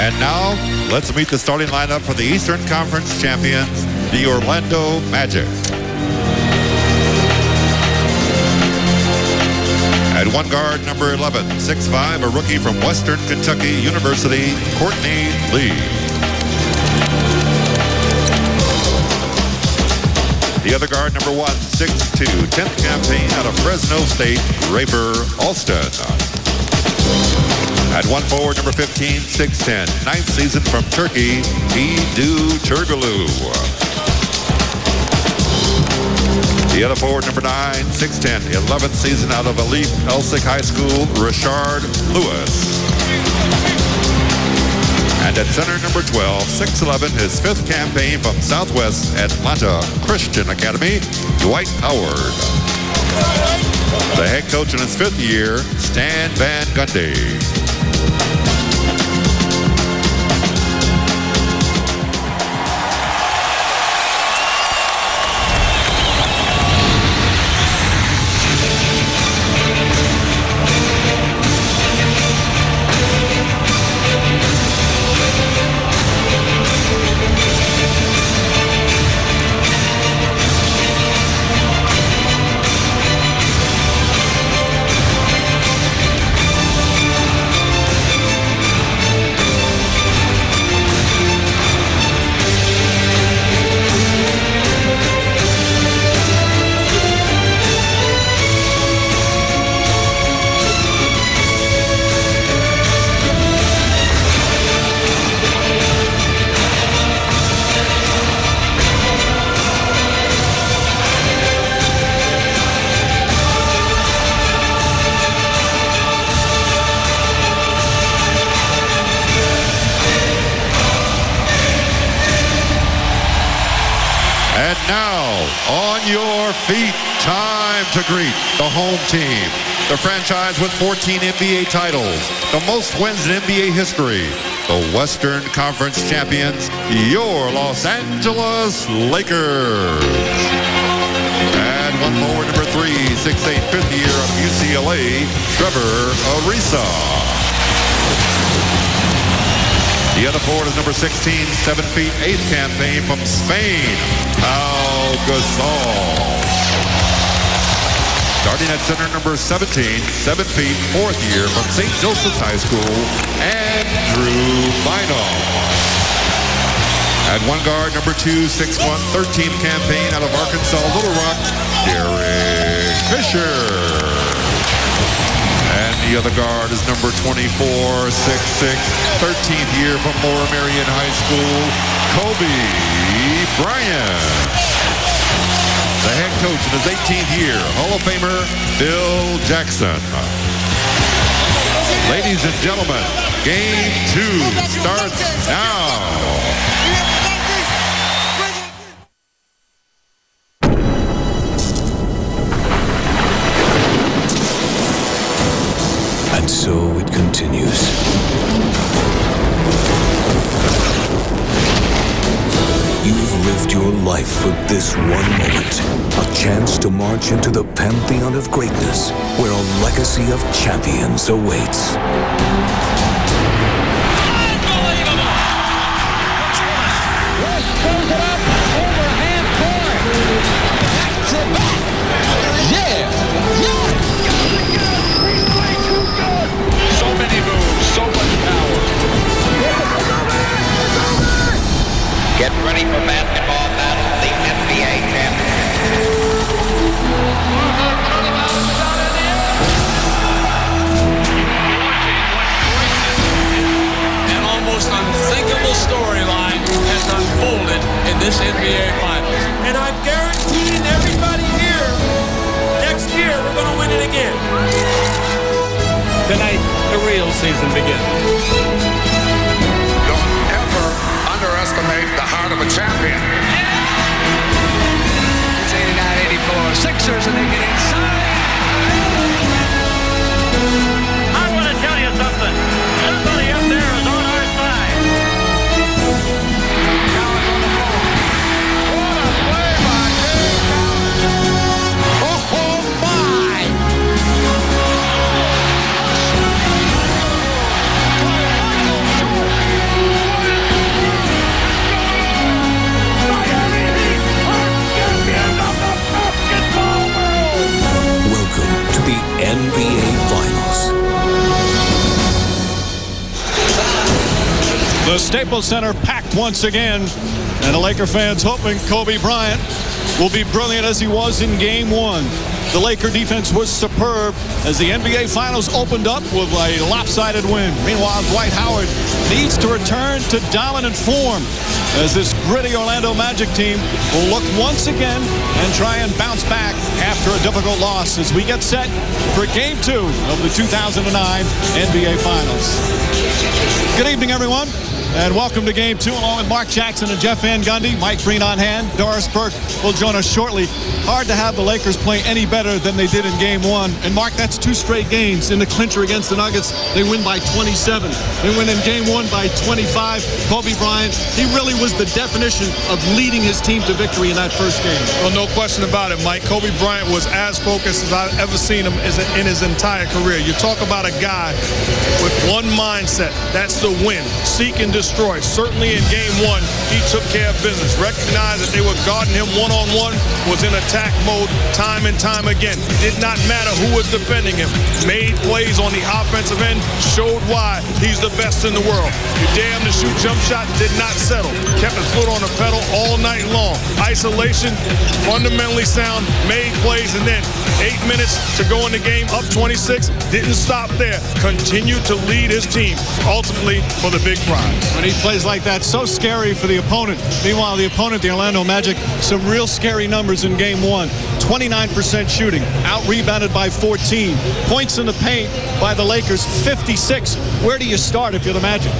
And now, let's meet the starting lineup for the Eastern Conference champions, the Orlando Magic. At one guard, number 11, 6'5", a rookie from Western Kentucky University, Courtney Lee. The other guard, number 1, 6'2", 10th campaign out of Fresno State, Rafer Alston. At one forward, number 15, 6'10", 9th season from Turkey, Edu Turgulu. The other forward, number 9, 6'10", 11th season out of Elite Elsik High School, Rashard Lewis. And at center, number 12, 6'11", his 5th campaign from Southwest Atlanta Christian Academy, Dwight Howard. The head coach in his 5th year, Stan Van Gundy. And now, on your feet, time to greet the home team. The franchise with 14 NBA titles, the most wins in NBA history. The Western Conference champions, your Los Angeles Lakers. And one forward, number 3, 6'8", 5th year of UCLA, Trevor Ariza. The other forward is number 16, 7 feet, 8th campaign from Spain, Pau Gasol. Starting at center, number 17, 7 feet, 4th year from St. Joseph's High School, Andrew Bynum. At one guard, number 2, 6'1", 13th campaign out of Arkansas, Little Rock, Derek Fisher. And the other guard is number 24, 6'6", 13th year from Lower Merion High School, Kobe Bryant. The head coach in his 18th year, Hall of Famer Phil Jackson. Ladies and gentlemen, Game 2 starts now. And so it continues. You've lived your life for this one moment. A chance to march into the pantheon of greatness, where a legacy of champions awaits. Unbelievable! Rush throws it up over half court. Back to back. Yeah! So many moves, so much power. Get ready for basketball battle, the NBA champion. An almost unthinkable storyline has unfolded in this NBA Finals. And I'm guaranteeing everybody here, next year we're going to win it again. Tonight, the real season begins. Don't ever underestimate the heart of a champion. It's 89-84. Sixers, and they get inside. I want to tell you something. Somebody up there is on our side. Collins on the floor. What a play by James Collins. Oh my! The Staples Center packed once again, and the Laker fans hoping Kobe Bryant will be brilliant as he was in Game 1. The Laker defense was superb as the NBA Finals opened up with a lopsided win. Meanwhile, Dwight Howard needs to return to dominant form as this gritty Orlando Magic team will look once again and try and bounce back after a difficult loss as we get set for Game 2 of the 2009 NBA Finals. Good evening, everyone, and welcome to Game 2 along with Mark Jackson and Jeff Van Gundy. Mike Breen on hand. Doris Burke will join us shortly. Hard to have the Lakers play any better than they did in Game 1. And Mark, that's 2 straight games in the clincher against the Nuggets. They win by 27. They win in Game 1 by 25. Kobe Bryant, he really was the definition of leading his team to victory in that first game. Well, no question about it, Mike. Kobe Bryant was as focused as I've ever seen him in his entire career. You talk about a guy with one mindset. That's to win. Seek and destroy. Certainly in Game 1, he took care of business. Recognized that they were guarding him one-on-one, was in attack mode time and time again. It did not matter who was defending him. Made plays on the offensive end, showed why he's the best in the world. You dare him to shoot jump shots, did not settle. Kept his foot on the pedal all night long. Isolation, fundamentally sound, made plays, and then 8 minutes to go in the game, up 26, didn't stop there. Continued to lead his team, ultimately for the big prize. When he plays like that, so scary for the opponent. Meanwhile, the opponent, the Orlando Magic, some real scary numbers in Game 1. 29% shooting, out-rebounded by 14. Points in the paint by the Lakers, 56. Where do you start if you're the Magic?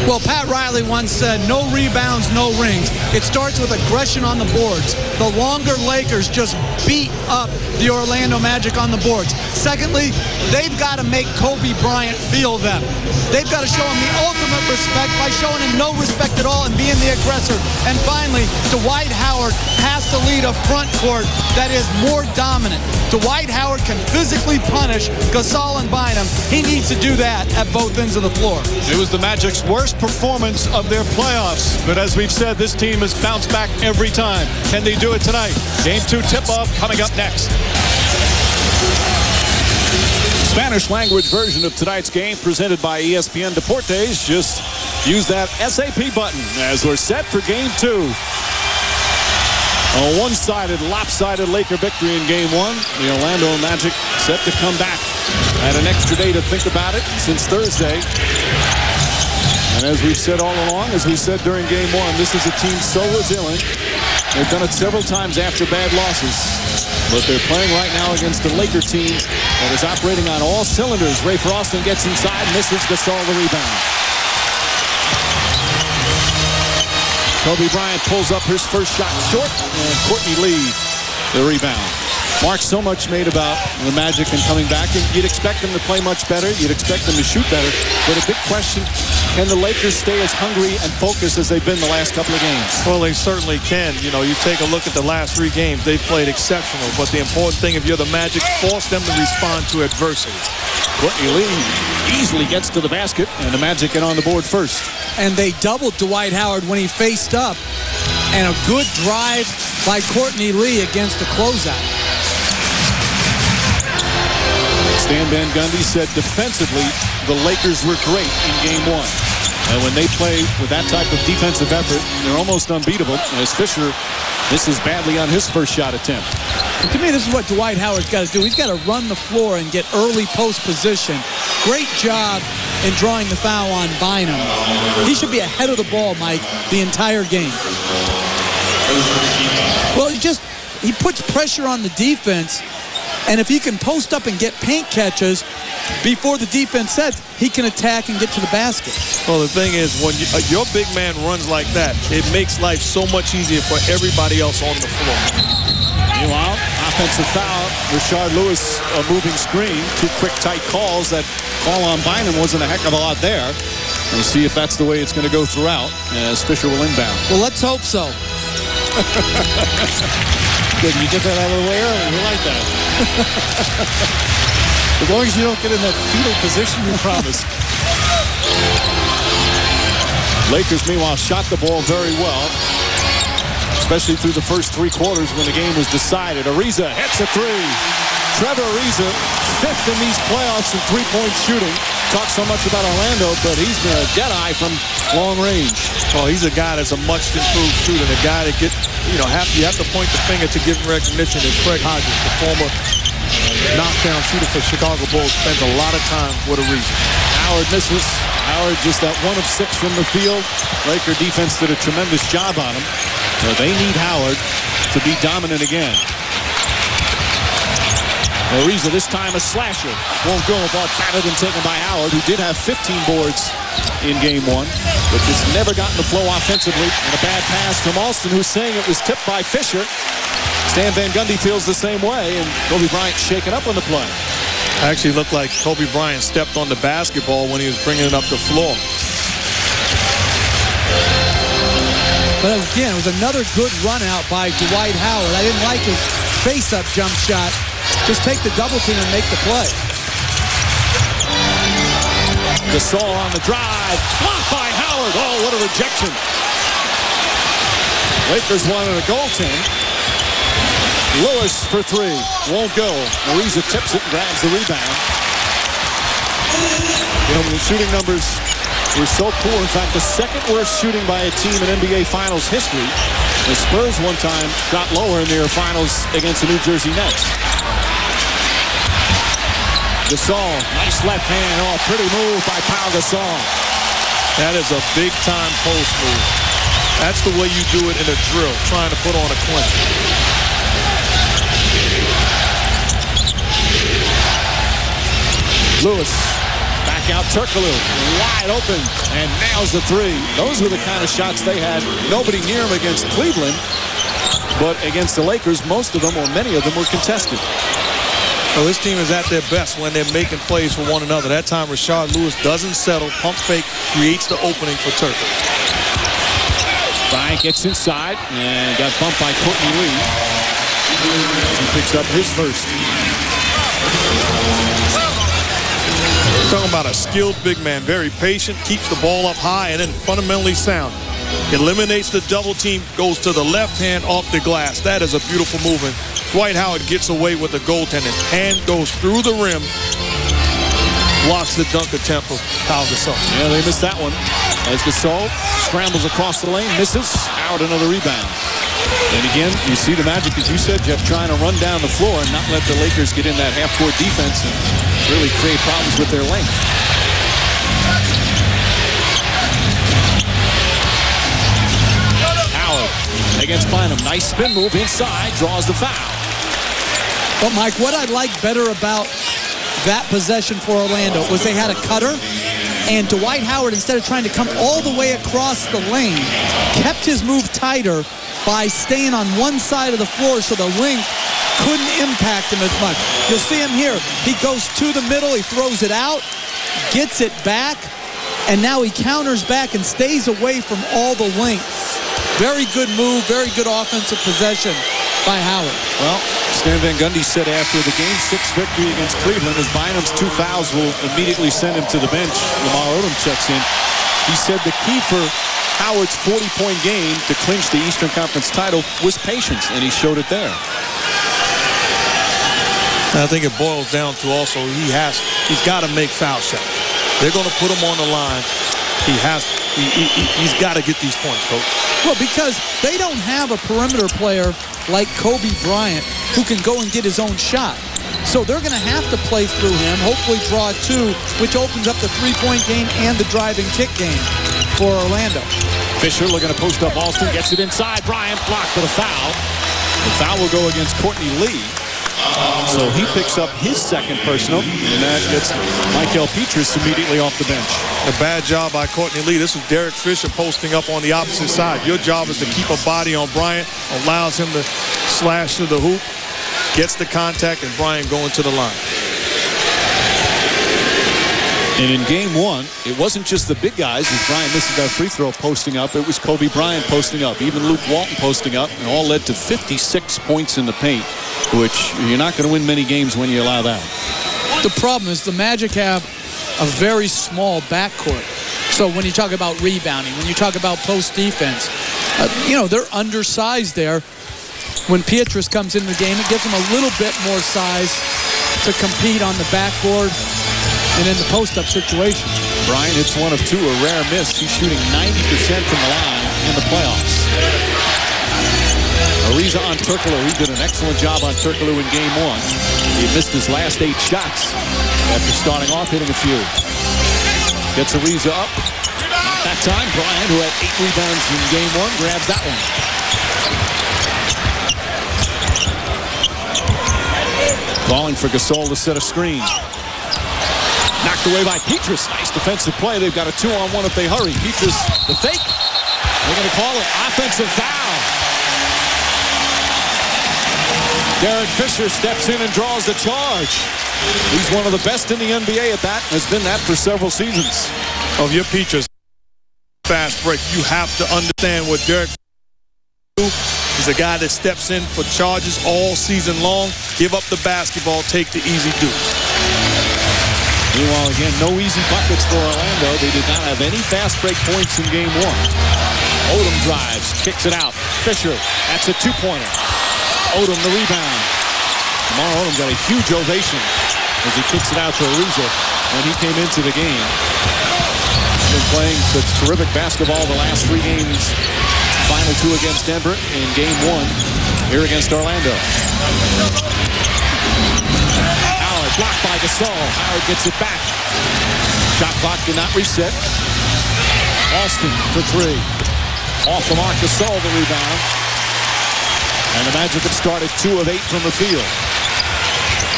Well, Pat Riley once said, no rebounds, no rings. It starts with aggression on the boards. The longer Lakers just beat up the Orlando Magic on the boards. Secondly, they've got to make Kobe Bryant feel them. They've got to show him the ultimate respect by showing him no respect at all and being the aggressor. And finally, Dwight Howard has to lead a front court that is more dominant. Dwight Howard can physically punish Gasol and Bynum. He needs to do that at both ends of the floor. It was the Magic's worst performance of their playoffs, but as we've said, this team has bounced back every time. Can they do it tonight? Game 2 tip-off coming up next. Spanish language version of tonight's game presented by ESPN Deportes. Just use that SAP button as we're set for Game 2. A one-sided, lopsided Laker victory in Game 1. The Orlando Magic set to come back. Had an extra day to think about it since Thursday. And as we've said all along, as we said during Game 1, this is a team so resilient. They've done it several times after bad losses. But they're playing right now against a Laker team that is operating on all cylinders. Ray Froston gets inside, misses Gasol the rebound. Kobe Bryant pulls up his first shot short, and Courtney Lee the rebound. Mark, so much made about the Magic and coming back, and you'd expect them to play much better. You'd expect them to shoot better. But a big question, can the Lakers stay as hungry and focused as they've been the last couple of games? Well, they certainly can. You know, you take a look at the last 3 games, they've played exceptional. But the important thing, if you're the Magic, force them to respond to adversity. Courtney Lee easily gets to the basket, and the Magic get on the board first. And they doubled Dwight Howard when he faced up. And a good drive by Courtney Lee against a closeout. Stan Van Gundy said defensively, the Lakers were great in Game 1. And when they play with that type of defensive effort, they're almost unbeatable. As Fisher misses badly on his first shot attempt. And to me, this is what Dwight Howard's got to do. He's got to run the floor and get early post position. Great job in drawing the foul on Bynum. He should be ahead of the ball, Mike, the entire game. Well, he puts pressure on the defense, and if he can post up and get paint catches before the defense sets, he can attack and get to the basket. Well, the thing is, when your big man runs like that, it makes life so much easier for everybody else on the floor. Meanwhile, offensive foul, Rashard Lewis, a moving screen, 2 quick, tight calls. That call on Bynum wasn't a heck of a lot there. We'll see if that's the way it's going to go throughout as Fisher will inbound. Well, let's hope so. Good, you get that out of the way early. We like that. As long as you don't get in that fetal position you promised. Lakers, meanwhile, shot the ball very well, especially through the first 3 quarters when the game was decided. Ariza hits a 3. Trevor Ariza, 5th in these playoffs in 3-point shooting. talk so much about Orlando, but he's been a dead-eye from long range. Oh, he's a guy that's a much improved shooter, and a guy that you have to point the finger to give him recognition. Is Craig Hodges, the former knockdown shooter for Chicago Bulls, spends a lot of time with a reason. Howard misses. Howard just that 1 of 6 from the field. Laker defense did a tremendous job on him. So they need Howard to be dominant again. Ariza this time a slasher. Won't go. Ball batted and taken by Howard, who did have 15 boards in game 1, but just never gotten the flow offensively. And a bad pass from Alston, who's saying it was tipped by Fisher. Stan Van Gundy feels the same way, and Kobe Bryant shaken up on the play. Actually looked like Kobe Bryant stepped on the basketball when he was bringing it up the floor. But again, it was another good run out by Dwight Howard. I didn't like his face-up jump shot. Just take the double team and make the play. Gasol on the drive. Blocked by Howard. Oh, what a rejection. Lakers wanted a goaltend. Lewis for 3. Won't go. Ariza tips it and grabs the rebound. You know, the shooting numbers were so poor. In fact, the second worst shooting by a team in NBA Finals history. The Spurs one time shot lower in their finals against the New Jersey Nets. Gasol, nice left hand. Oh, pretty move by Pau Gasol. That is a big-time post move. That's the way you do it in a drill, trying to put on a clinch. Lewis, back out Turkoglu, wide open, and nails the 3. Those were the kind of shots they had. Nobody near him against Cleveland, but against the Lakers, most of them, or many of them, were contested. So this team is at their best when they're making plays for one another. That time, Rashard Lewis doesn't settle, pump fake, creates the opening for Turkoglu. Bryant gets inside and got bumped by Courtney Lee. He picks up his first. Talking about a skilled big man, very patient, keeps the ball up high, and then fundamentally sound. Eliminates the double team, goes to the left hand off the glass. That is a beautiful movement. Dwight Howard gets away with the goaltending. Hand goes through the rim, blocks the dunk attempt of Pau Gasol. Yeah, they missed that one. As Gasol scrambles across the lane, misses. Howard another rebound. And again, you see the Magic, as you said, Jeff, trying to run down the floor and not let the Lakers get in that half-court defense and really create problems with their length. Howard against Bynum. Nice spin move inside, draws the foul. But, Mike, what I like better about that possession for Orlando was they had a cutter, and Dwight Howard, instead of trying to come all the way across the lane, kept his move tighter by staying on one side of the floor so the length couldn't impact him as much. You'll see him here. He goes to the middle, he throws it out, gets it back, and now he counters back and stays away from all the lengths. Very good move, very good offensive possession by Howard. Well, Stan Van Gundy said after the Game 6 victory against Cleveland, as Bynum's 2 fouls will immediately send him to the bench. Lamar Odom checks in. He said the key for Howard's 40-point game to clinch the Eastern Conference title was patience, and he showed it there. I think it boils down to also he's got to make foul shots. They're going to put him on the line. He's got to get these points, Coach. Well, because they don't have a perimeter player like Kobe Bryant who can go and get his own shot. So they're going to have to play through him, hopefully draw 2, which opens up the 3-point game and the driving kick game for Orlando. Fisher looking to post up Alston, gets it inside. Bryant blocked for the foul. The foul will go against Courtney Lee. So he picks up his second personal, and that gets Michael Petrus immediately off the bench. A bad job by Courtney Lee. This is Derek Fisher posting up on the opposite side. Your job is to keep a body on Bryant, allows him to slash to the hoop, gets the contact, and Bryant going to the line. And in game 1, it wasn't just the big guys, as Bryant misses that free throw, posting up. It was Kobe Bryant posting up, even Luke Walton posting up, and all led to 56 points in the paint, which you're not going to win many games when you allow that. The problem is the Magic have a very small backcourt. So when you talk about rebounding, when you talk about post defense, they're undersized there. When Pietrus comes into the game, it gives them a little bit more size to compete on the backboard. and in the post-up situation. Bryant hits one of two, a rare miss. He's shooting 90% from the line in the playoffs. Ariza on Turkoglu. He did an excellent job on Turkoglu in game one. He missed his last 8 shots after starting off hitting a few. Gets Ariza up. That time, Bryant, who had 8 rebounds in game one, grabs that one. Calling for Gasol to set a screen. Knocked away by Petrus. Nice defensive play. They've got a 2-on-1 if they hurry. Petrus, the fake. They're going to call it offensive foul. Derek Fisher steps in and draws the charge. He's one of the best in the NBA at that. Has been that for several seasons. Of your Petrus fast break, you have to understand what Derek do. He's a guy that steps in for charges all season long. Give up the basketball, take the easy deuce. Meanwhile, again, no easy buckets for Orlando. They did not have any fast break points in game one. Odom drives, kicks it out. Fisher, that's a 2-pointer. Odom the rebound. Lamar Odom got a huge ovation as he kicks it out to Ariza when he came into the game. He's been playing such terrific basketball the last 3 games. Final 2 against Denver in game 1 here against Orlando. Howard blocked by Gasol. Howard gets it back. Shot clock did not reset. Austin for 3. Off the mark, Gasol the rebound. And the Magic have started 2 of 8 from the field.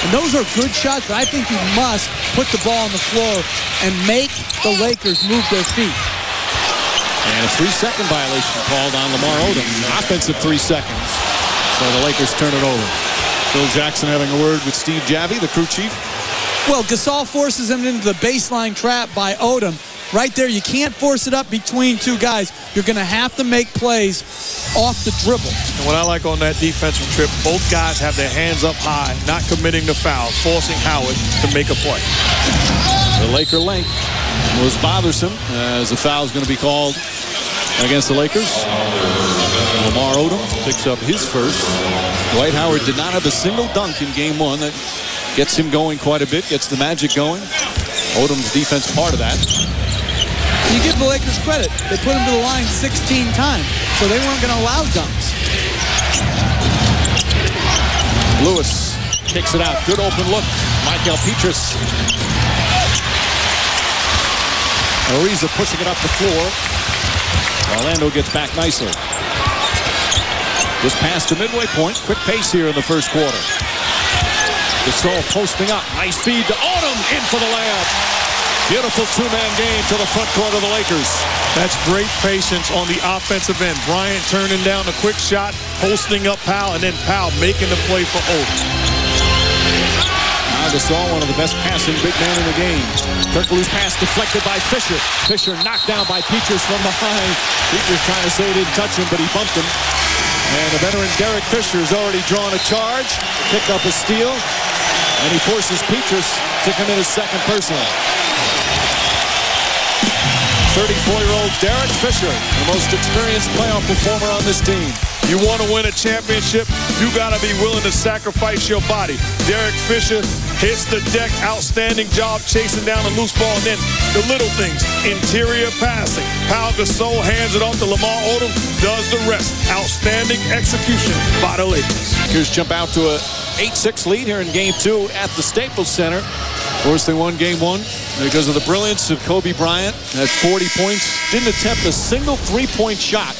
And those are good shots, but I think you must put the ball on the floor and make the Lakers move their feet. And a 3-second violation called on Lamar Odom. Offensive 3 seconds. So the Lakers turn it over. Phil Jackson having a word with Steve Javie, the crew chief. Well, Gasol forces him into the baseline trap by Odom. Right there, you can't force it up between 2 guys. You're going to have to make plays off the dribble. And what I like on that defensive trip, both guys have their hands up high, not committing the foul, forcing Howard to make a play. The Laker length was bothersome as the foul is going to be called against the Lakers. Lamar Odom picks up his first. Dwight Howard did not have a single dunk in game 1. That gets him going quite a bit, gets the Magic going. Odom's defense part of that. You give the Lakers credit. They put him to the line 16 times, so they weren't going to allow dunks. Lewis kicks it out. Good open look. Michael Petrus. Ariza pushing it up the floor. Orlando gets back nicely. Just past the midway point. Quick pace here in the first quarter. Gasol posting up. Nice feed to Odom. In for the layup. Beautiful 2-man game to the front court of the Lakers. That's great patience on the offensive end. Bryant turning down a quick shot, posting up Powell, and then Powell making the play for Odom. Now Gasol, one of the best passing big men in the game. Turkoglu's pass deflected by Fisher. Fisher knocked down by Petrus from behind. Petrus trying to say he didn't touch him, but he bumped him. And the veteran Derek Fisher has already drawn a charge, picked up a steal, and he forces Petrus to commit his second personal. 34-year-old Derek Fisher, the most experienced playoff performer on this team. You want to win a championship, you got to be willing to sacrifice your body. Derek Fisher hits the deck, outstanding job chasing down a loose ball, and then the little things, interior passing. Pau Gasol hands it off to Lamar Odom, does the rest. Outstanding execution by the Lakers. Lakers jump out to a 8-6 lead here in Game 2 at the Staples Center. Of course, they won Game 1 because of the brilliance of Kobe Bryant. Had 40 points, didn't attempt a single 3-point shot.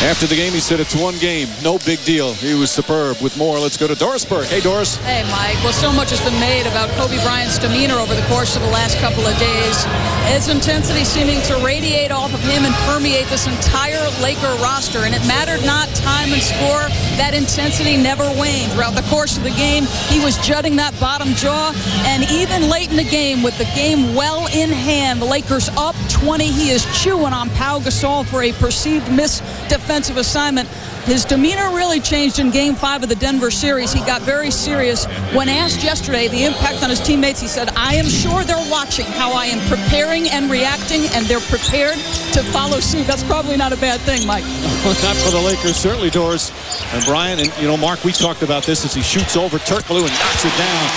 After the game, he said it's one game, no big deal. He was superb. With more, let's go to Doris Burke. Hey, Doris. Hey, Mike. Well, so much has been made about Kobe Bryant's demeanor over the course of the last couple of days. His intensity seeming to radiate off of him and permeate this entire Laker roster. And it mattered not time and score. That intensity never waned. Throughout the course of the game, he was jutting that bottom jaw. And even late in the game, with the game well in hand, the Lakers up 20. He is chewing on Pau Gasol for a perceived defensive assignment. His demeanor really changed in Game 5 of the Denver series. He got very serious. When asked yesterday the impact on his teammates, he said, I am sure they're watching how I am preparing and reacting, and they're prepared to follow suit. That's probably not a bad thing, Mike. Not for the Lakers, certainly, Doris. And Brian, and Mark, we talked about this as he shoots over Turkoglu and knocks it down.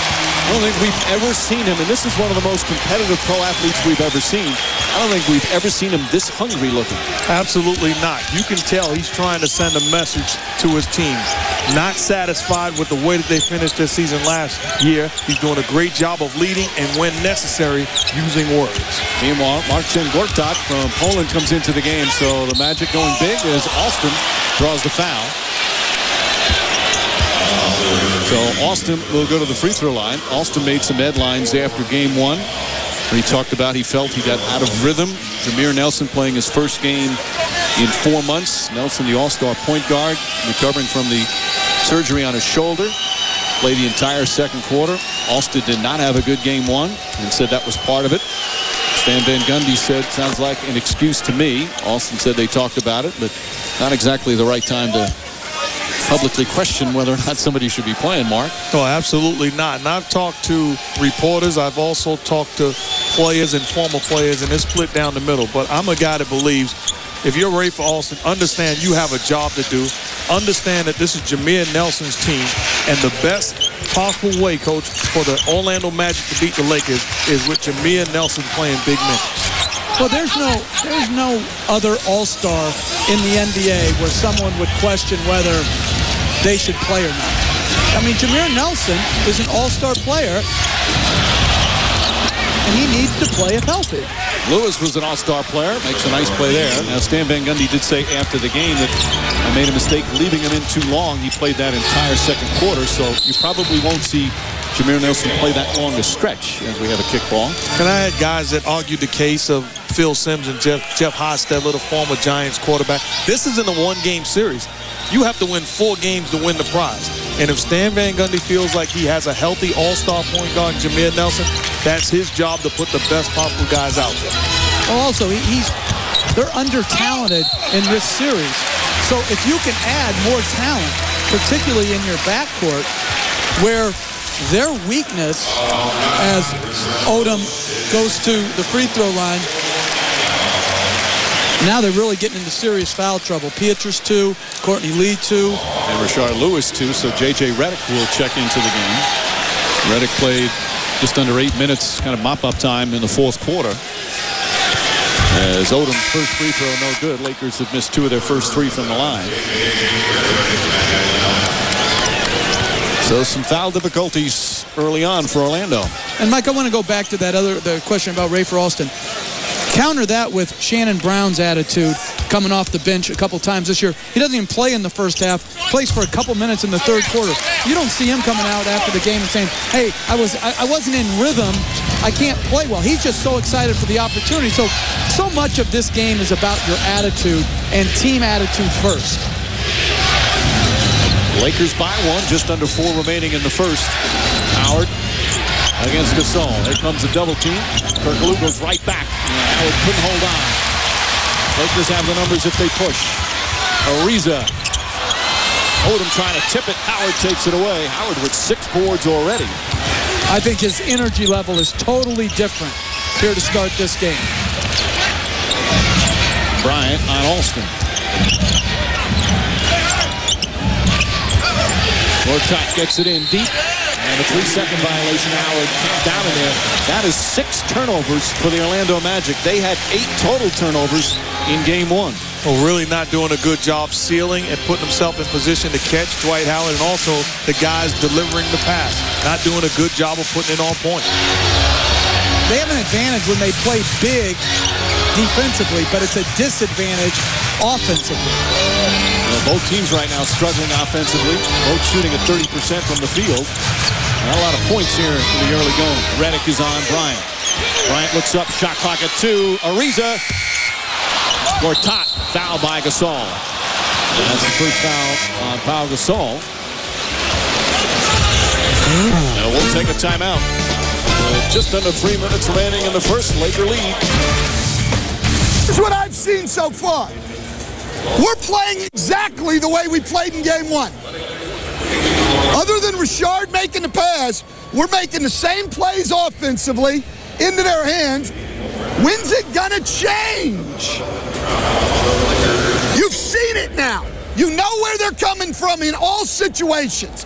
I don't think we've ever seen him, and this is one of the most competitive pro athletes we've ever seen. I don't think we've ever seen him this hungry looking. Absolutely not. You can tell he's trying to send a message to his team. Not satisfied with the way that they finished their season last year. He's doing a great job of leading and, when necessary, using words. Meanwhile, Marcin Gortat from Poland comes into the game, so the Magic going big as Alston draws the foul. So Austin will go to the free throw line. Austin made some headlines after game one. He talked about he felt he got out of rhythm. Jameer Nelson playing his first game in 4 months. Nelson, the all-star point guard, recovering from the surgery on his shoulder. Played the entire second quarter. Austin did not have a good game one and said that was part of it. Stan Van Gundy said, sounds like an excuse to me. Austin said they talked about it, but not exactly the right time to publicly question whether or not somebody should be playing, Mark. Oh, absolutely not. And I've talked to reporters. I've also talked to players and former players, and it's split down the middle. But I'm a guy that believes if you're Rafer Alston, understand you have a job to do. Understand that this is Jameer Nelson's team, and the best possible way, Coach, for the Orlando Magic to beat the Lakers is with Jameer Nelson playing big minutes. Well, there's no other all-star in the NBA where someone would question whether they should play or not. I mean, Jameer Nelson is an all-star player, and he needs to play if healthy. Lewis was an all-star player, makes a nice play there. Now, Stan Van Gundy did say after the game that I made a mistake leaving him in too long. He played that entire second quarter, so you probably won't see Jameer Nelson play that long a stretch as we have a kickball. And I had guys that argued the case of Phil Simms and Jeff Hostetler, the former Giants quarterback. This isn't a one-game series. You have to win 4 games to win the prize. And if Stan Van Gundy feels like he has a healthy all-star point guard, Jameer Nelson, that's his job to put the best possible guys out there. Well, also, they're under-talented in this series. So if you can add more talent, particularly in your backcourt, where their weakness, as Odom goes to the free throw line, now they're really getting into serious foul trouble. Pietrus 2, Courtney Lee 2. And Rashard Lewis 2, so J.J. Redick will check into the game. Redick played just under 8 minutes, kind of mop-up time in the fourth quarter. As Odom's first free throw, no good. Lakers have missed 2 of their first 3 from the line. So some foul difficulties early on for Orlando. And Mike, I want to go back to the question about Rafer Alston. Counter that with Shannon Brown's attitude coming off the bench a couple times this year. He doesn't even play in the first half, plays for a couple minutes in the third quarter. You don't see him coming out after the game and saying, hey, I wasn't in rhythm, I can't play well. He's just so excited for the opportunity. So much of this game is about your attitude and team attitude first. Lakers by 1, just under 4 remaining in the first. Howard against Gasol. Here comes a double team. Kirkglow goes right back. Howard couldn't hold on. Lakers have the numbers if they push. Ariza. Odom trying to tip it. Howard takes it away. Howard with 6 boards already. I think his energy level is totally different here to start this game. Bryant on Alston. Gortat gets it in deep. And a 3-second violation. Howard down in there. That is 6 turnovers for the Orlando Magic. They had 8 total turnovers in game 1. Well, really not doing a good job sealing and putting himself in position to catch Dwight Howard, and also the guys delivering the pass. Not doing a good job of putting it on point. They have an advantage when they play big defensively, but it's a disadvantage offensively. Well, both teams right now struggling offensively. Both shooting at 30% from the field. Not a lot of points here in the early going. Redick is on Bryant. Bryant looks up, shot clock at 2. Ariza. Gortat, foul by Gasol. That's the first foul on Pau Gasol. And we'll take a timeout. Just under 3 minutes remaining in the first. Laker lead. This is what I've seen so far. We're playing exactly the way we played in game 1. Other than Rashard making the pass, we're making the same plays offensively into their hands. When's it gonna change? You've seen it now. You know where they're coming from in all situations.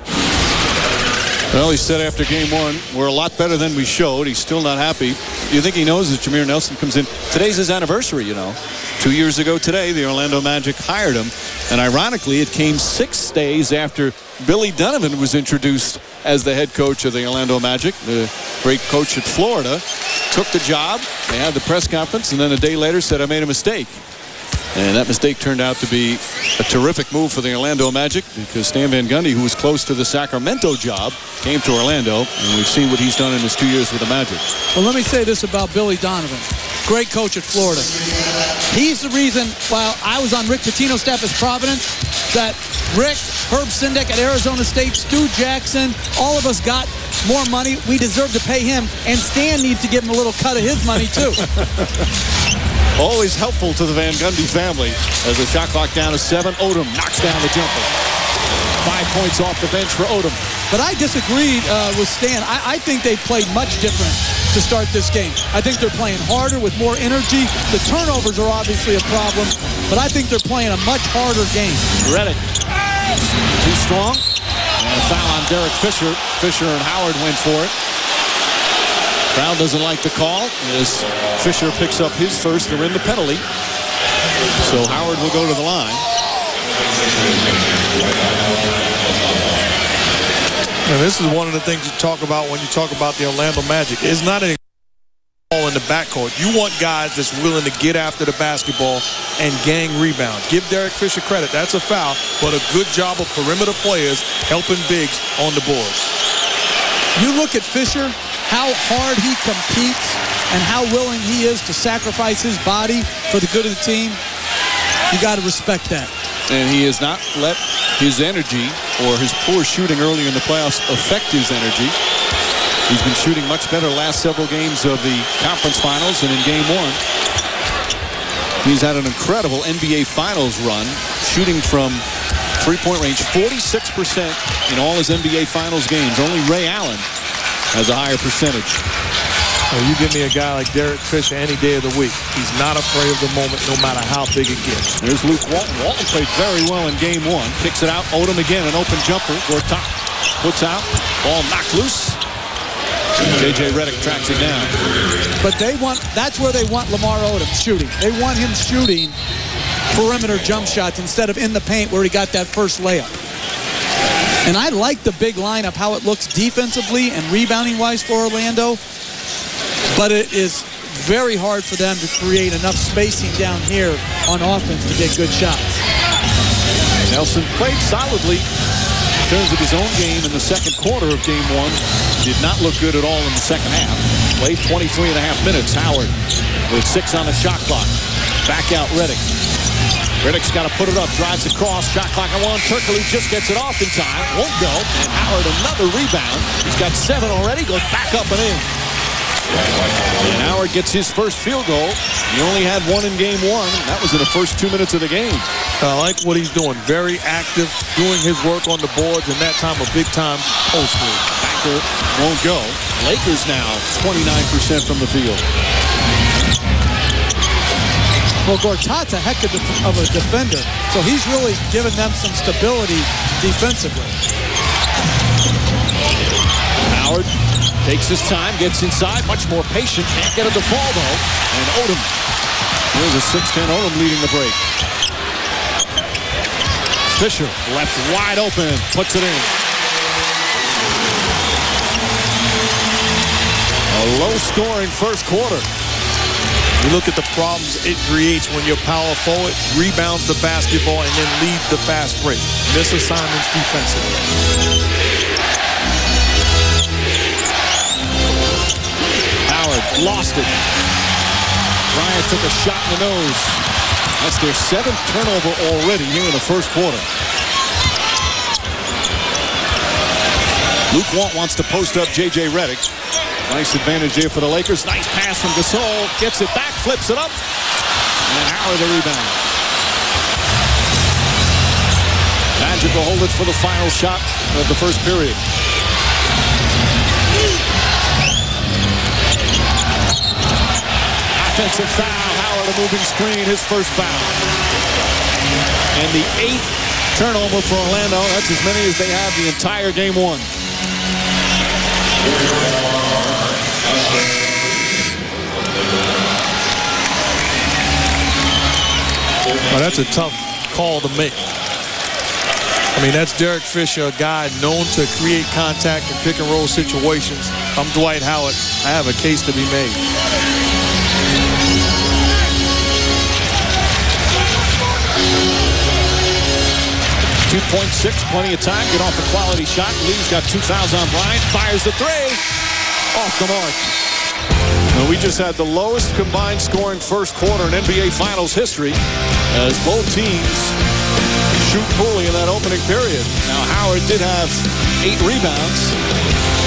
Well, he said after game one, we're a lot better than we showed. He's still not happy. You think he knows that Jameer Nelson comes in? Today's his anniversary, 2 years ago today, the Orlando Magic hired him. And ironically, it came 6 days after Billy Donovan was introduced as the head coach of the Orlando Magic. The great coach at Florida took the job. They had the press conference, and then a day later said, I made a mistake. And that mistake turned out to be a terrific move for the Orlando Magic, because Stan Van Gundy, who was close to the Sacramento job, came to Orlando, and we've seen what he's done in his 2 years with the Magic. Well, let me say this about Billy Donovan. Great coach at Florida. He's the reason, while I was on Rick Pitino's staff at Providence, that Rick, Herb Sendek at Arizona State, Stu Jackson, all of us got more money. We deserve to pay him, and Stan needs to give him a little cut of his money, too. Always helpful to the Van Gundy family. As the shot clock down to 7, Odom knocks down the jumper. 5 points off the bench for Odom. But I disagreed with Stan. I think they played much different to start this game. I think they're playing harder with more energy. The turnovers are obviously a problem, but I think they're playing a much harder game. Redick, too strong. And a foul on Derek Fisher. Fisher and Howard went for it. Crowd doesn't like the call as Fisher picks up his first. They're in the penalty. So Howard will go to the line. And this is one of the things you talk about when you talk about the Orlando Magic. It's not an ball in the backcourt. You want guys that's willing to get after the basketball and gang rebounds. Give Derek Fisher credit. That's a foul, but a good job of perimeter players helping bigs on the boards. You look at Fisher, how hard he competes and how willing he is to sacrifice his body for the good of the team. You got to respect that. And he has not let his energy or his poor shooting early in the playoffs affect his energy. He's been shooting much better last several games of the conference finals, and in game one, he's had an incredible NBA Finals run, shooting from three-point range 46% in all his NBA Finals games. Only Ray Allen has a higher percentage. Well, you give me a guy like Derek Fisher any day of the week. He's not afraid of the moment, no matter how big it gets. There's Luke Walton. Walton played very well in game one. Kicks it out. Odom again, an open jumper. Gortat puts out. Ball knocked loose. J.J. Redick tracks it down. But that's where they want Lamar Odom shooting. They want him shooting perimeter jump shots instead of in the paint where he got that first layup. And I like the big lineup, how it looks defensively and rebounding-wise for Orlando. But it is very hard for them to create enough spacing down here on offense to get good shots. Nelson played solidly in terms of his own game in the second quarter of game one. Did not look good at all in the second half. Played 23.5 minutes. Howard with 6 on the shot clock. Back out Redick. Redick's got to put it up. Drives across. Shot clock at 1. Turkoglu just gets it off in time. Won't go. And Howard another rebound. He's got 7 already. Goes back up and in. And Howard gets his first field goal. He only had 1 in game one. That was in the first 2 minutes of the game. I like what he's doing. Very active, doing his work on the boards, and that time a big-time post move. Backer won't go. Lakers now 29% from the field. Well, Gortat's a heck of a defender, so he's really given them some stability defensively. Howard takes his time, gets inside, much more patient. Can't get it to fall, though. And Odom. Here's a 6'10 Odom leading the break. Fisher left wide open, puts it in. A low-scoring first quarter. You look at the problems it creates when your power forward rebounds the basketball and then leads the fast break. Misassignments defensively. Lost it. Bryant took a shot in the nose. That's their 7th turnover already here in the first quarter. Luke Walton wants to post up J.J. Redick. Nice advantage there for the Lakers. Nice pass from Gasol. Gets it back, flips it up. And Howard the rebound. Magic will hold it for the final shot of the first period. Offensive foul. Howard a moving screen. His first foul. And the 8th turnover for Orlando. That's as many as they have the entire game one. Well, that's a tough call to make. I mean, that's Derek Fisher, a guy known to create contact in pick and roll situations. I'm Dwight Howard. I have a case to be made. 2.6, plenty of time. Get off a quality shot. Lee's got 2 fouls on Bryant. Fires the 3. Off the mark. Well, we just had the lowest combined scoring first quarter in NBA Finals history as both teams shoot poorly in that opening period. Now, Howard did have 8 rebounds,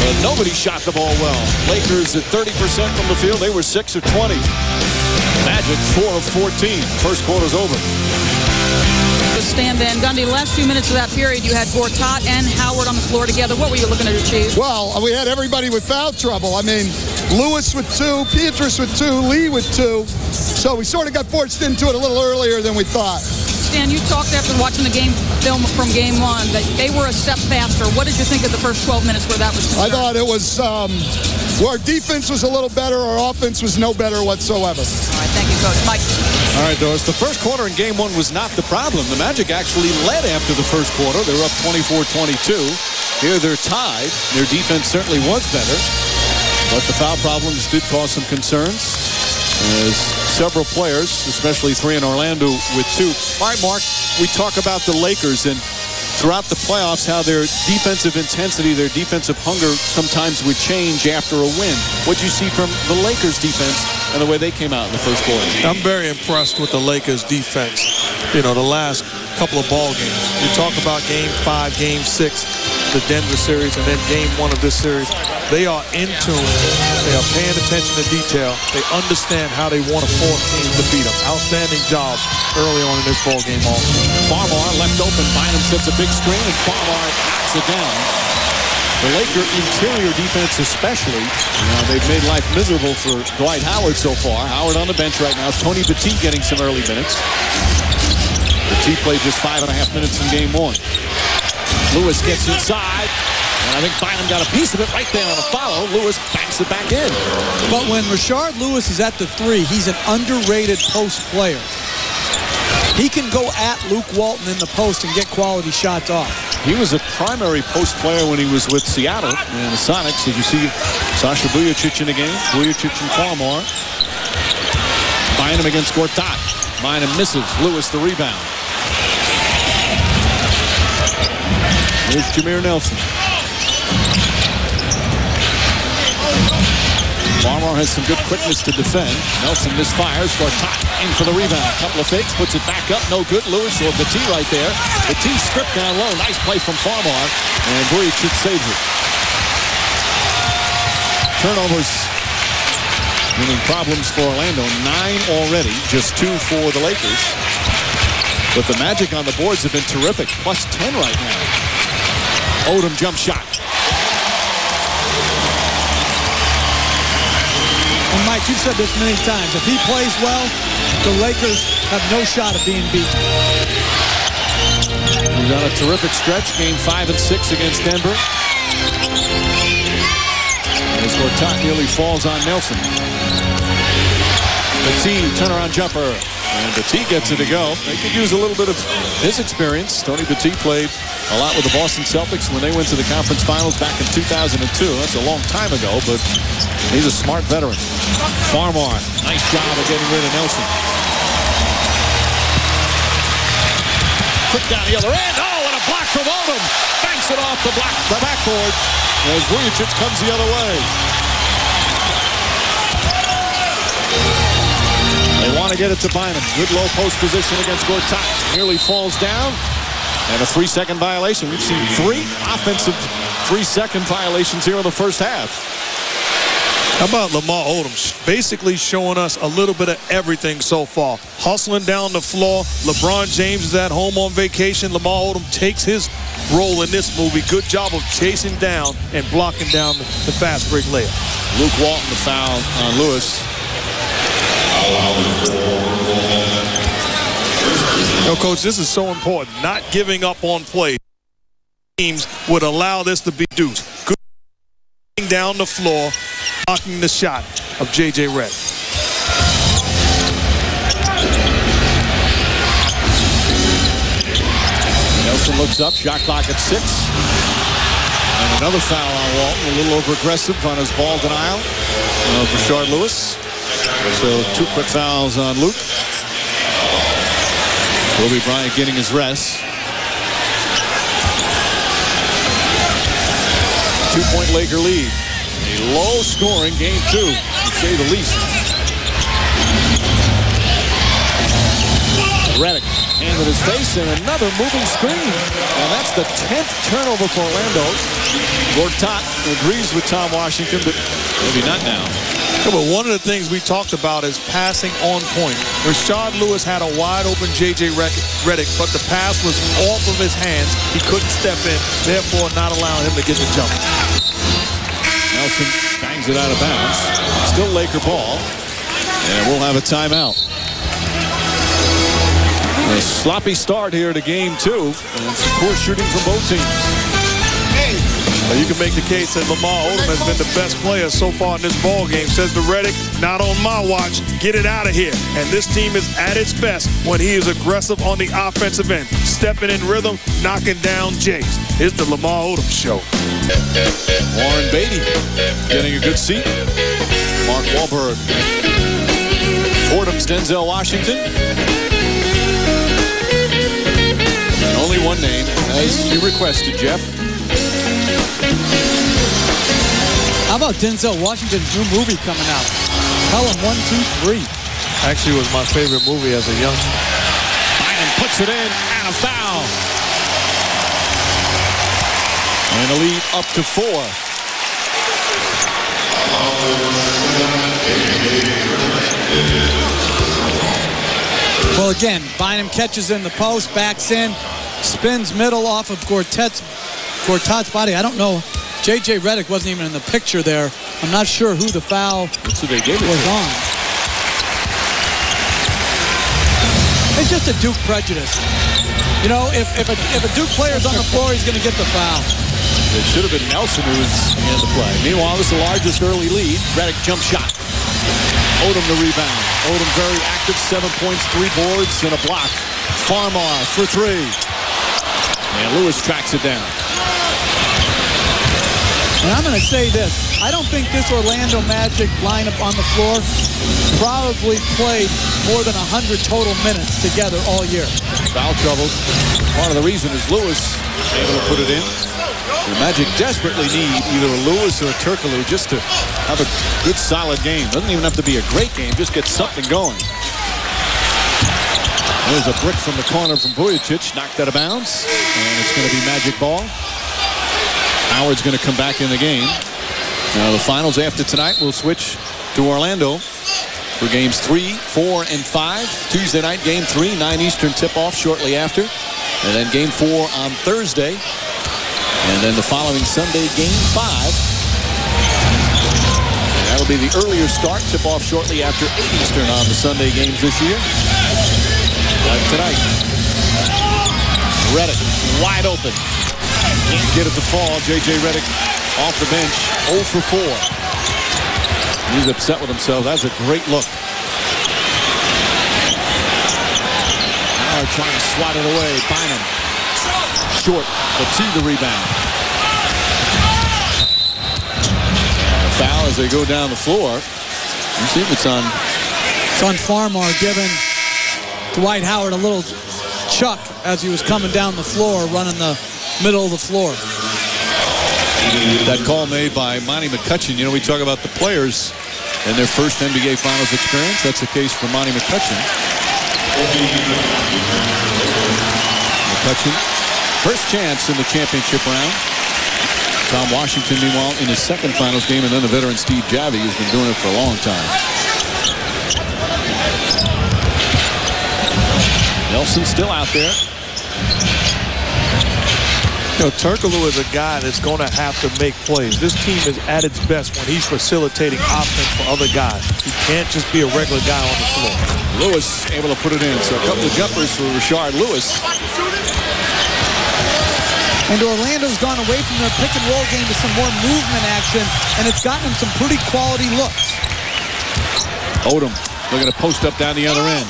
but nobody shot the ball well. Lakers at 30% from the field. They were 6 of 20. Magic 4 of 14. First quarter's over. Stan Van Gundy, last few minutes of that period, you had Gortat and Howard on the floor together. What were you looking to achieve? Well, we had everybody with foul trouble. I mean, Lewis with 2, Pietrus with 2, Lee with 2. So we sort of got forced into it a little earlier than we thought. Stan, you talked after watching the game film from Game 1 that they were a step faster. What did you think of the first 12 minutes where that was concerned? I thought it was, our defense was a little better. Our offense was no better whatsoever. All right, thank you, Coach. Mike. All right, Doris, the first quarter in Game 1 was not the problem. The Magic actually led after the first quarter. They were up 24-22. Here they're tied. Their defense certainly was better, but the foul problems did cause some concerns as several players, especially 3 in Orlando with 2. All right, Mark, we talk about the Lakers and throughout the playoffs how their defensive intensity, their defensive hunger sometimes would change after a win. What do you see from the Lakers defense and the way they came out in the first quarter? I'm very impressed with the Lakers defense. You know, the last couple of ball games. You talk about Game 5, Game 6, the Denver series, and then Game 1 of this series. They are in tune. They are paying attention to detail. They understand how they want to force teams to beat them. Outstanding job early on in this ball game also. Farmar left open. Bynum sets a big screen, and Farmar knocks it down. The Laker interior defense especially, they've made life miserable for Dwight Howard so far. Howard on the bench right now. Tony Petit getting some early minutes. Petit played just 5.5 minutes in Game 1. Lewis gets inside, and I think Bynum got a piece of it right there on a follow. Lewis backs it back in. But when Rashard Lewis is at the 3, he's an underrated post player. He can go at Luke Walton in the post and get quality shots off. He was a primary post player when he was with Seattle and the Sonics. As you see, Sasha Vujacic in the game. Vujacic and Farmar. Bynum against Gortat. Bynum misses. Lewis the rebound. Here's Jameer Nelson. Farmar has some good quickness to defend. Nelson misfires. Gortat in for the rebound. Couple of fakes. Puts it back up. No good. Lewis or Petit right there. Petit stripped down low. Nice play from Farmar. And Vujacic saves it. Turnovers. Meaning problems for Orlando. 9 already. Just 2 for the Lakers. But the Magic on the boards have been terrific. Plus 10 right now. Odom jump shot. And Mike, you've said this many times. If he plays well, the Lakers have no shot of being beat. He's on a terrific stretch. Game 5 and 6 against Denver. As Gortat nearly falls on Nelson. Petit turnaround jumper. And Petit gets it to go. They could use a little bit of his experience. Tony Petit played a lot with the Boston Celtics when they went to the conference finals back in 2002. That's a long time ago, but he's a smart veteran. Farmar, nice job of getting rid of Nelson. Quick down the other end. Oh, and a block from Odom. Banks it off the backboard as Vujacic comes the other way. They want to get it to Bynum. Good low post position against Gortat. Nearly falls down. And a 3-second violation. We've seen 3 offensive 3-second violations here in the first half. How about Lamar Odom basically showing us a little bit of everything so far. Hustling down the floor. LeBron James is at home on vacation. Lamar Odom takes his role in this movie. Good job of chasing down and blocking down the fast break layup. Luke Walton the foul on Lewis. No, Coach, this is so important. Not giving up on play. Teams would allow this to be deuce. Good down the floor, blocking the shot of J.J. Redick. Nelson looks up, shot clock at 6. And another foul on Walton, a little over-aggressive on his ball denial of Rashard Lewis. So 2 quick fouls on Luke. Kobe Bryant getting his rest. 2-point Laker lead. A low-scoring game 2, to say the least. Redick, hand in his face, and another moving screen. And that's the 10th turnover for Orlando. Gortat agrees with Tom Washington, but maybe not now. Yeah, but one of the things we talked about is passing on point. Rashard Lewis had a wide-open J.J. Redick, but the pass was off of his hands. He couldn't step in, therefore not allowing him to get the jump. Nelson bangs it out of bounds. Still Laker ball. And we'll have a timeout. A sloppy start here to game 2. And some poor shooting from both teams. You can make the case that Lamar Odom has been the best player so far in this ball game. Says to Redick, not on my watch. Get it out of here. And this team is at its best when he is aggressive on the offensive end. Stepping in rhythm, knocking down Jays. It's the Lamar Odom Show. Warren Beatty getting a good seat. Mark Wahlberg. Fordham's Denzel Washington. And only one name, as you requested, Jeff. How about Denzel Washington's new movie coming out? Pelham 1, 2, 3. Actually, it was my favorite movie as a youngster. Bynum puts it in, and a foul. And a lead up to 4. Well, again, Bynum catches in the post, backs in, spins middle off of Gortat's body. I don't know. J.J. Redick wasn't even in the picture there. I'm not sure who the foul so they gave it was on. It's just a Duke prejudice. You know, if a Duke player's on the floor, he's going to get the foul. It should have been Nelson who was in the play. Meanwhile, this is the largest early lead. Redick jump shot. Odom the rebound. Odom very active, 7 points, 3 boards, and a block. Farmar for 3. And Lewis tracks it down. And I'm going to say this. I don't think this Orlando Magic lineup on the floor probably played more than 100 total minutes together all year. Foul trouble. Part of the reason is Lewis able to put it in. The Magic desperately need either a Lewis or a Turkoglu just to have a good, solid game. Doesn't even have to be a great game. Just get something going. There's a brick from the corner from Vujicic. Knocked out of bounds. And it's going to be Magic ball. Howard's going to come back in the game. Now the finals after tonight will switch to Orlando for games 3, 4, and 5. Tuesday night, game 3, 9 Eastern tip-off shortly after. And then game 4 on Thursday. And then the following Sunday, game 5. And that'll be the earlier start. Tip-off shortly after 8 Eastern on the Sunday games this year. Like tonight. Redick wide open. Can't get it to fall. J.J. Redick off the bench, 0 for 4. He's upset with himself. That's a great look. Howard trying to swat it away. Bynum. Short, but to the rebound. A foul as they go down the floor. You see if it's on. It's on Farmar giving Dwight Howard a little chuck as he was coming down the floor, running the middle of the floor. That call made by Monty McCutcheon. You know, we talk about the players and their first NBA Finals experience. That's the case for Monty McCutcheon. McCutcheon, first chance in the championship round. Tom Washington, meanwhile, in his second Finals game, and then the veteran Steve Javie, who's been doing it for a long time. Nelson still out there. You know, Turkoglu is a guy that's going to have to make plays. This team is at its best when he's facilitating offense for other guys. He can't just be a regular guy on the floor. Lewis able to put it in. So a couple of jumpers for Rashard Lewis. And Orlando's gone away from their pick and roll game to some more movement action, and it's gotten them some pretty quality looks. Odom looking to post up down the other end.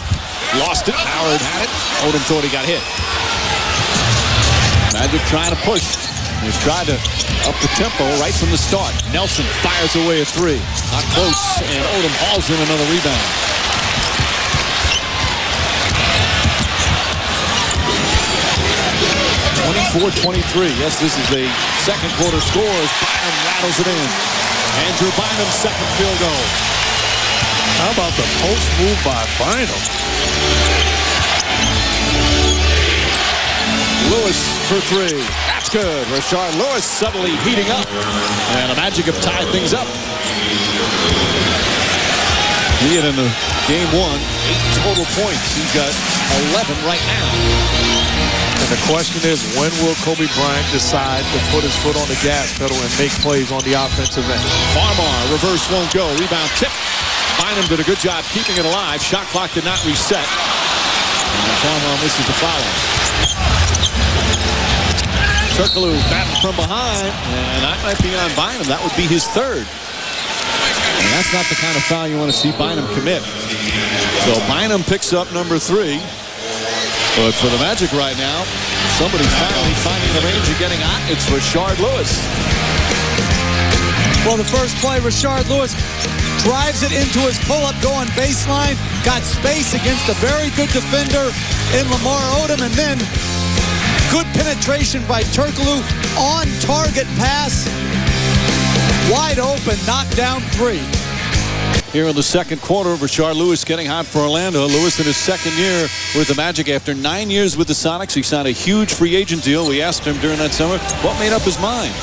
Lost it. Howard had it. Odom thought he got hit. Magic trying to push. They've tried to up the tempo right from the start. Nelson fires away a three. Not close, and Odom hauls in another rebound. 24-23. Yes, this is a second quarter score as Bynum rattles it in. Andrew Bynum, second field goal. How about the post move by Bynum? Lewis for three. That's good. Rashard Lewis suddenly heating up. And the Magic have tied things up. He had in the game one, 8 total points. He's got 11 right now. And the question is, when will Kobe Bryant decide to put his foot on the gas pedal and make plays on the offensive end? Farmar, reverse won't go. Rebound tip. Bynum did a good job keeping it alive. Shot clock did not reset. And Farmar misses the foul. Turkoglu batting from behind, and that might be on Bynum. That would be his third. And that's not the kind of foul you want to see Bynum commit. So Bynum picks up number 3. But for the Magic right now, somebody's finally finding the range of getting hot. It's Rashard Lewis. Well, the first play, Rashard Lewis drives it into his pull-up going baseline. Got space against a very good defender in Lamar Odom. And then good penetration by Turkoglu. On target pass. Wide open, knocked down 3. Here in the second quarter, Rashard Lewis getting hot for Orlando. Lewis in his second year with the Magic after 9 years with the Sonics. He signed a huge free agent deal. We asked him during that summer what made up his mind.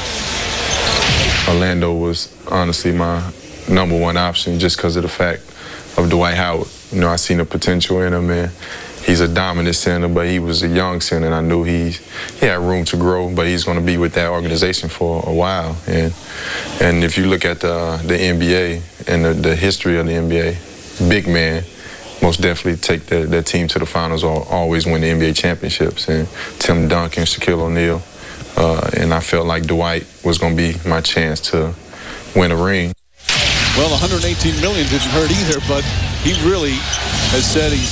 Orlando was honestly my #1 option just because of the fact of Dwight Howard. You know, I seen the potential in him, and he's a dominant center, but he was a young center, and I knew he had room to grow, but he's going to be with that organization for a while. And if you look at the NBA and the history of the NBA, big man most definitely take their team to the finals or always win the NBA championships. And Tim Duncan, Shaquille O'Neal, and I felt like Dwight was going to be my chance to win a ring. Well, $118 million didn't hurt either, but he really has said he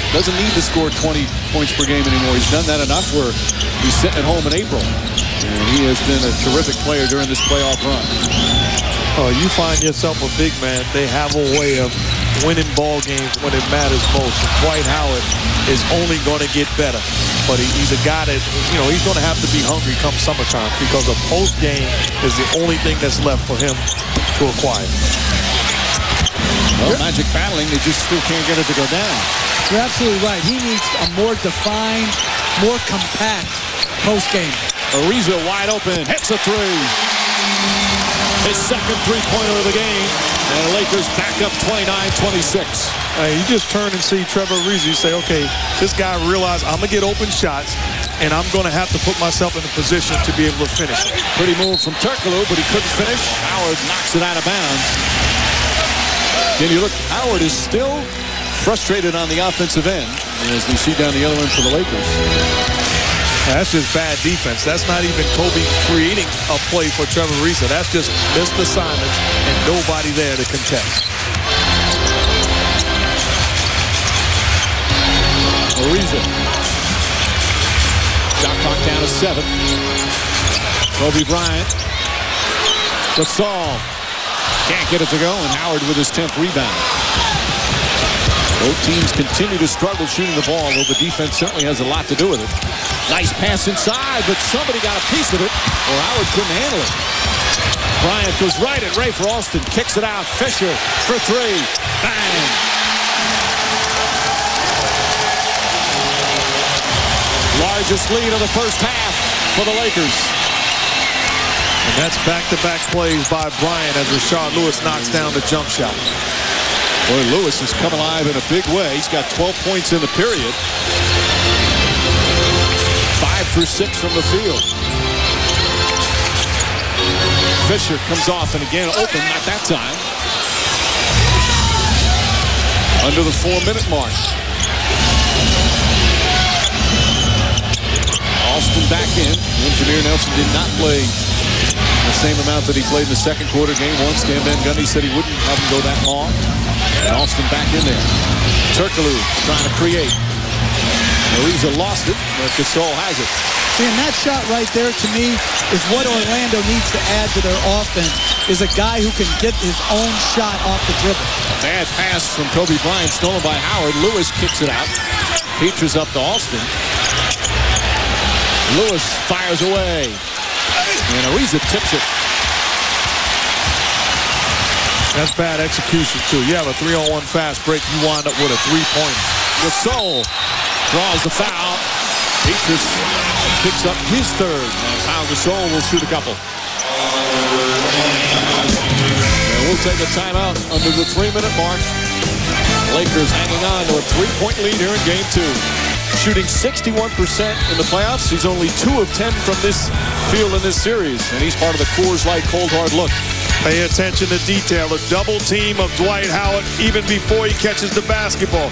doesn't need to score 20 points per game anymore. He's done that enough where he's sitting at home in April. And he has been a terrific player during this playoff run. Oh, you find yourself a big man, they have a way of winning ball games when it matters most. And Dwight Howard is only going to get better. But he's a guy that, you know, he's going to have to be hungry come summertime because a post game is the only thing that's left for him to acquire. Well, Magic battling, they just still can't get it to go down. You're absolutely right. He needs a more defined, more compact post game. Ariza wide open, hits a three. His second three-pointer of the game. And the Lakers back up 29-26. You just turn and see Trevor Ariza. You say, okay, this guy realized I'm going to get open shots, and I'm going to have to put myself in a position to be able to finish. Pretty move from Turkoglu, but he couldn't finish. Howard knocks it out of bounds. And you look, Howard is still frustrated on the offensive end, as we see down the other end for the Lakers. That's just bad defense. That's not even Kobe creating a play for Trevor Ariza. That's just missed assignments and nobody there to contest. Ariza. Shot clock down to 7. Kobe Bryant. Gasol. Can't get it to go, and Howard with his 10th rebound. Both teams continue to struggle shooting the ball, though the defense certainly has a lot to do with it. Nice pass inside, but somebody got a piece of it, or Howard couldn't handle it. Bryant goes right at Ray for Austin, kicks it out. Fisher for 3. Bang! Largest lead of the first half for the Lakers. And that's back-to-back plays by Bryant as Rashard Lewis knocks down the jump shot. Boy, Lewis has come alive in a big way. He's got 12 points in the period. 5 for 6 from the field. Fisher comes off and again open, not that time. Under the 4-minute mark. Austin back in. Jameer Nelson did not play the same amount that he played in the second quarter. Game 1, Stan Van Gundy said he wouldn't have him go that long. And Alston back in there. Turkoglu trying to create. Ariza lost it, but Gasol has it. See, and that shot right there, to me, is what Orlando needs to add to their offense, is a guy who can get his own shot off the dribble. Bad pass from Kobe Bryant, stolen by Howard. Lewis kicks it out. Petras up to Alston. Lewis fires away. And Ariza tips it. That's bad execution, too. You have a 3-on-1 fast break, you wind up with a three-pointer. Gasol draws the foul. Petras picks up his third. And Pau Gasol will shoot a couple. And we'll take a timeout under the 3-minute mark. Lakers hanging on to a 3-point lead here in Game 2. Shooting 61% in the playoffs. He's only 2 of 10 from this field in this series. And he's part of the Coors Light cold hard look. Pay attention to detail. A double team of Dwight Howard even before he catches the basketball.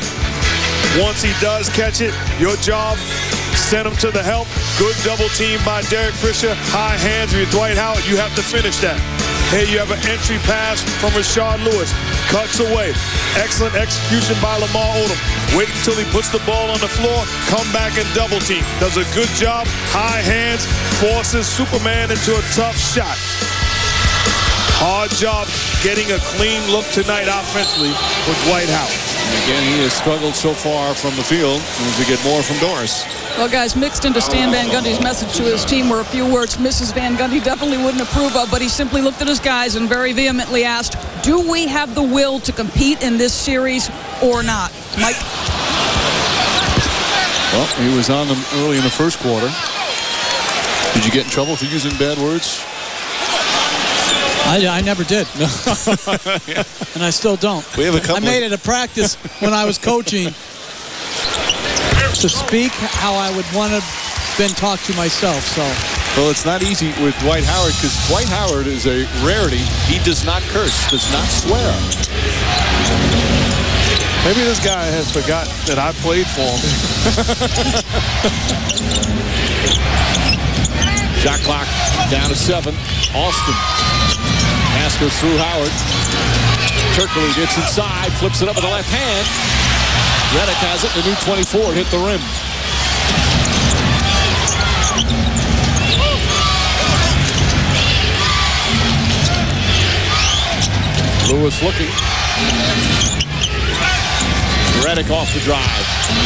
Once he does catch it, your job, send him to the help. Good double team by Derek Fisher. High hands with Dwight Howard. You have to finish that. Here you have an entry pass from Rashard Lewis. Cuts away. Excellent execution by Lamar Odom. Wait until he puts the ball on the floor. Come back and double team. Does a good job. High hands. Forces Superman into a tough shot. Hard job getting a clean look tonight offensively with Dwight Howard. Again, he has struggled so far from the field as we get more from Doris. Well, guys, mixed into Stan Van Gundy's message to his team were a few words Mrs. Van Gundy definitely wouldn't approve of, but he simply looked at his guys and very vehemently asked, do we have the will to compete in this series or not? Mike? Well, he was on them early in the first quarter. Did you get in trouble for using bad words? I never did. Yeah. And I still don't. We have a couple. I made it a practice when I was coaching to speak how I would want to been talked to myself. So. Well, it's not easy with Dwight Howard because Dwight Howard is a rarity. He does not curse, does not swear. Maybe this guy has forgot that I played for him. Shot clock down to 7. Alston. Pass goes through Howard. Turkoglu gets inside, flips it up with the left hand. Redick has it. The new 24 hit the rim. Lewis looking. Redick off the drive.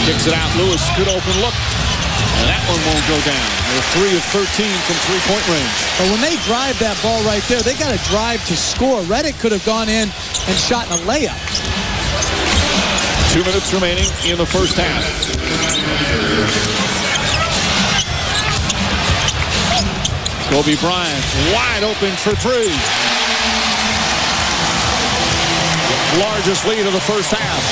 Kicks it out. Lewis, good open look. And that one won't go down. They're 3 of 13 from three-point range. But when they drive that ball right there, they got to drive to score. Redick could have gone in and shot in a layup. 2 minutes remaining in the first half. Kobe Bryant wide open for 3. Largest lead of the first half.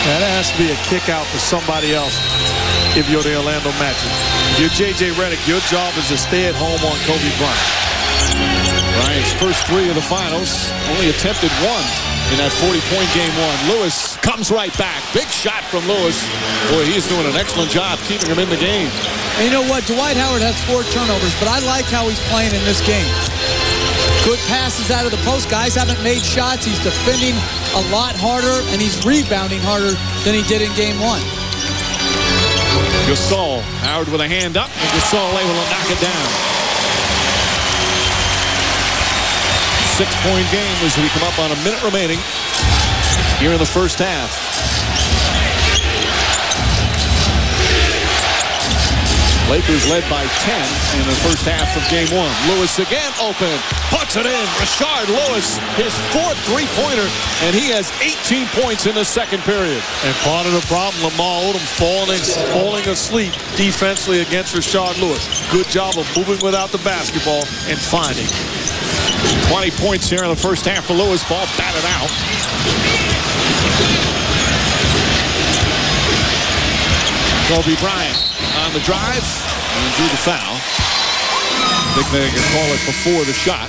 That has to be a kick out for somebody else if you're the Orlando Magic. If you're J.J. Redick, your job is to stay at home on Kobe Bryant. Bryant's first 3 of the finals, only attempted 1 in that 40-point game 1. Lewis comes right back. Big shot from Lewis. Boy, he's doing an excellent job keeping him in the game. And you know what? Dwight Howard has 4 turnovers, but I like how he's playing in this game. Good passes out of the post. Guys haven't made shots. He's defending a lot harder, and he's rebounding harder than he did in game 1. Gasol, Howard with a hand up, and Gasol able to knock it down. 6-point game as we come up on a minute remaining here in the first half. Lakers led by 10 in the first half of game 1. Lewis again open, puts it in. Rashard Lewis, his 4th three-pointer, and he has 18 points in the second period. And part of the problem, Lamar Odom falling asleep defensively against Rashard Lewis. Good job of moving without the basketball and finding. 20 points here in the first half for Lewis. Ball batted out. Kobe Bryant on the drive and drew the foul. I think they can call it before the shot.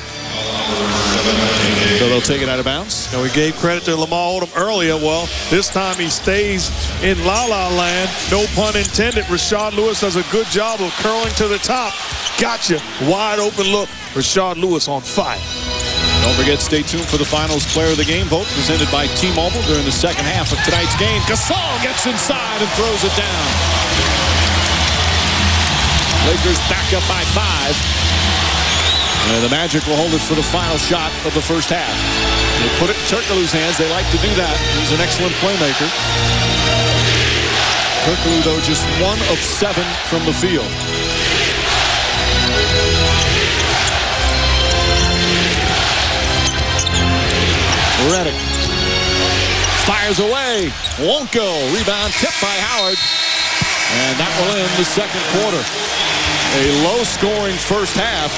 So they'll take it out of bounds. We gave credit to Lamar Odom earlier. Well, this time he stays in La-La land. No pun intended. Rashard Lewis does a good job of curling to the top. Gotcha. Wide open look. Rashard Lewis on fire. Don't forget, stay tuned for the Finals Player of the Game vote presented by T-Mobile during the second half of tonight's game. Gasol gets inside and throws it down. Lakers back up by 5. And the Magic will hold it for the final shot of the first half. They put it in Turkoglu's hands. They like to do that. He's an excellent playmaker. Turkoglu, though, just 1 of 7 from the field. Redick fires away. Won't go. Rebound tipped by Howard. And that will end the second quarter. A low-scoring first half.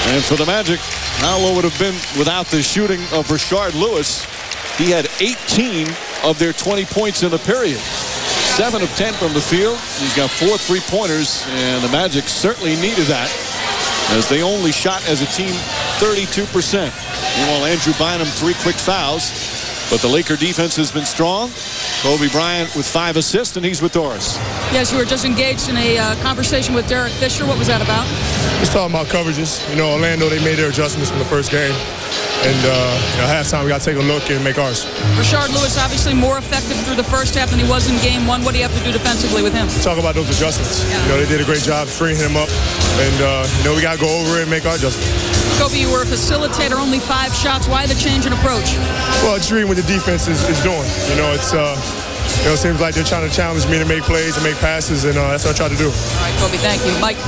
And for the Magic, how low would have been without the shooting of Rashard Lewis? He had 18 of their 20 points in the period. 7 of 10 from the field. He's got 4 3-pointers, and the Magic certainly needed that, as they only shot as a team 32%. Meanwhile, Andrew Bynum, 3 quick fouls. But the Laker defense has been strong. Kobe Bryant with 5 assists, and he's with Doris. Yes, you were just engaged in a conversation with Derek Fisher. What was that about? Just talking about coverages. Orlando, they made their adjustments from the first game. And halftime, we got to take a look and make ours. Rashard Lewis obviously more effective through the first half than he was in game 1. What do you have to do defensively with him? Talk about those adjustments. Yeah. They did a great job freeing him up. And, we got to go over it and make our adjustments. Kobe, you were a facilitator, only 5 shots. Why the change in approach? Well, just reading what the defense is doing. It seems like they're trying to challenge me to make plays and make passes, and that's what I try to do. All right, Kobe, thank you. Mike.